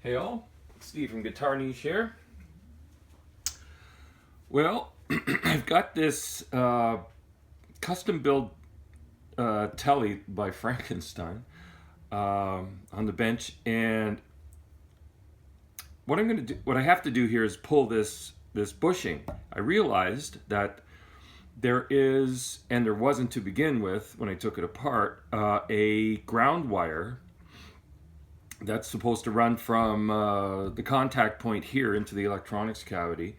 Hey all, Steve from GuitarNiche here. Well, I've got this custom build telly by Frankenstein on the bench, and what I have to do here is pull this bushing. I realized that there is, and there wasn't to begin with when I took it apart, a ground wire that's supposed to run from the contact point here into the electronics cavity.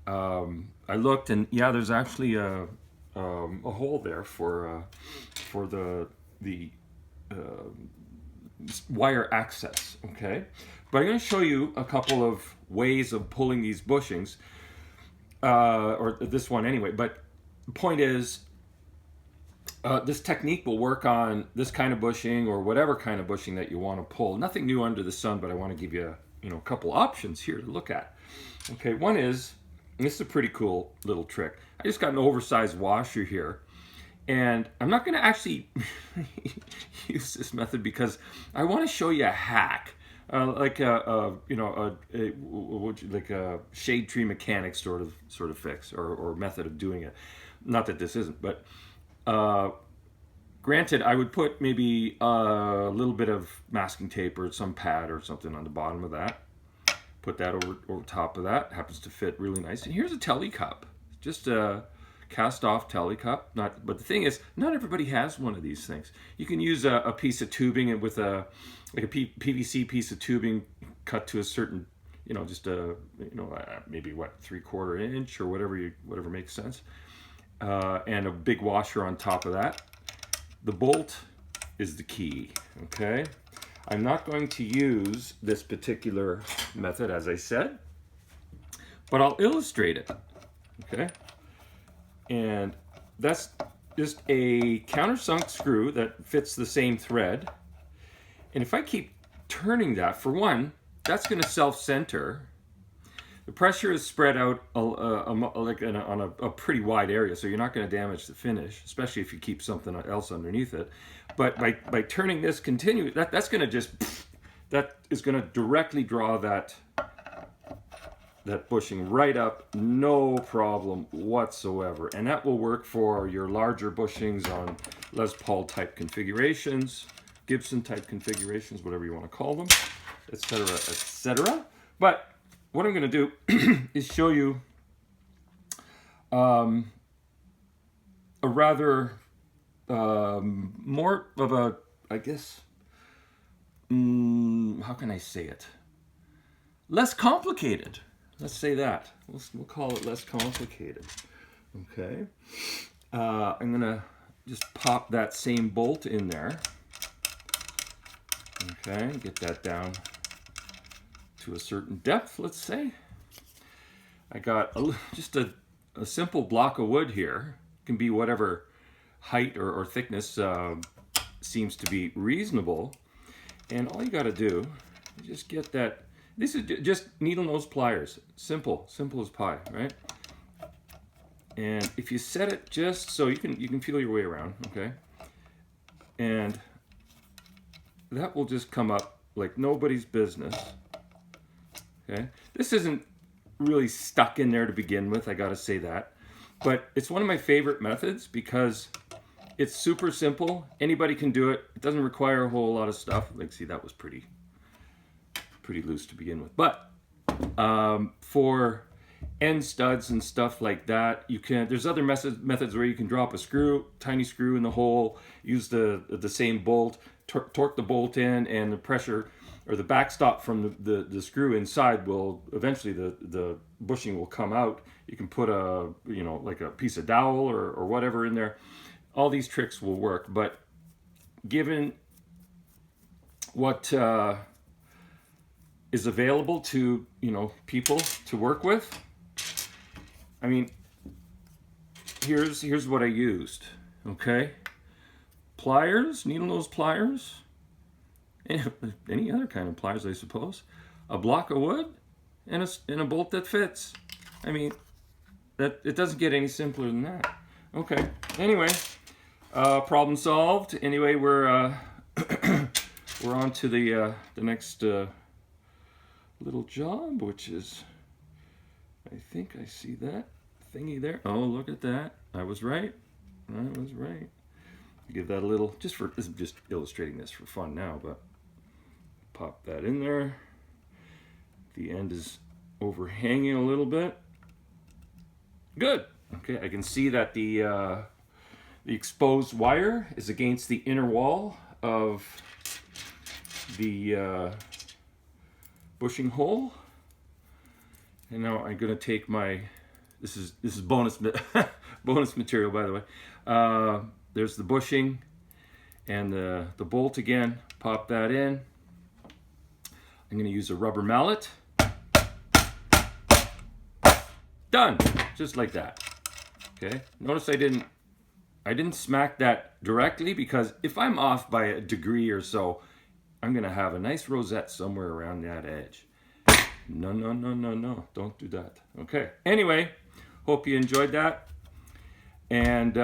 I looked, and yeah, there's actually a hole there for the wire access. Okay, but I'm going to show you a couple of ways of pulling these bushings, or this one anyway. But the point is, this technique will work on this kind of bushing or whatever kind of bushing that you want to pull. Nothing new under the sun, but I want to give you a couple options here to look at. Okay, one is, and this is a pretty cool little trick. I just got an oversized washer here, and I'm not going to actually use this method because I want to show you a hack, like a shade tree mechanic sort of fix or method of doing it. Not that this isn't, but granted, I would put maybe a little bit of masking tape or some pad or something on the bottom of that. Put that over top of that. Happens to fit really nice. And here's a telly cup, just a cast-off telly cup. But the thing is, not everybody has one of these things. You can use a piece of tubing and with a PVC piece of tubing cut to a certain, just maybe what, 3/4 inch or whatever makes sense. And a big washer on top of that. The bolt is the key, okay? I'm not going to use this particular method, as I said, but I'll illustrate it, okay? And that's just a countersunk screw that fits the same thread. And if I keep turning that, for one, that's going to self-center. The pressure is spread out on a pretty wide area, so you're not going to damage the finish, especially if you keep something else underneath it. But by turning this continuous, that's going to that is going to directly draw that bushing right up, no problem whatsoever. And that will work for your larger bushings on Les Paul type configurations, Gibson type configurations, whatever you want to call them, etc., etc. But what I'm going to do is show you a rather more of a, I guess, how can I say it? Less complicated. Let's say that. We'll call it less complicated. Okay. I'm going to just pop that same bolt in there. Okay, get that down to a certain depth, let's say. I got just a simple block of wood here. It can be whatever height or thickness seems to be reasonable. And all you got to do is just get that. This is just needle nose pliers. Simple as pie, right? And if you set it just so you can feel your way around, okay? And that will just come up like nobody's business. Okay, this isn't really stuck in there to begin with, I gotta say that. But it's one of my favorite methods because it's super simple. Anybody can do it. It doesn't require a whole lot of stuff. Like, see, that was pretty loose to begin with. But for end studs and stuff like that, there's other methods where you can drop a tiny screw in the hole, use the same bolt, torque the bolt in, and the pressure or the backstop from the screw inside will eventually the bushing will come out. You can put like a piece of dowel or whatever in there. All these tricks will work, but given what is available to people to work with, I mean, here's what I used. Okay, pliers, needle nose pliers. Any other kind of pliers, I suppose. A block of wood and a bolt that fits. I mean, it doesn't get any simpler than that. Okay. Anyway, problem solved. Anyway, we're on to the next little job, which is, I think I see that thingy there. Oh, look at that. I was right. I was right. Give that a little, just illustrating this for fun now, but pop that in there. The end is overhanging a little bit. Good. Okay, I can see that the exposed wire is against the inner wall of the bushing hole. And now I'm going to take my, this is bonus bonus material, by the way. There's the bushing and the bolt again. Pop that in. I'm going to use a rubber mallet. Done, just like that. Okay. Notice I didn't smack that directly, because if I'm off by a degree or so, I'm going to have a nice rosette somewhere around that edge. No, no, no, no, no. Don't do that. Okay. Anyway, hope you enjoyed that. And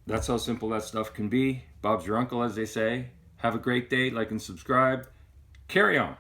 that's how simple that stuff can be. Bob's your uncle, as they say. Have a great day. Like and subscribe. Carry on.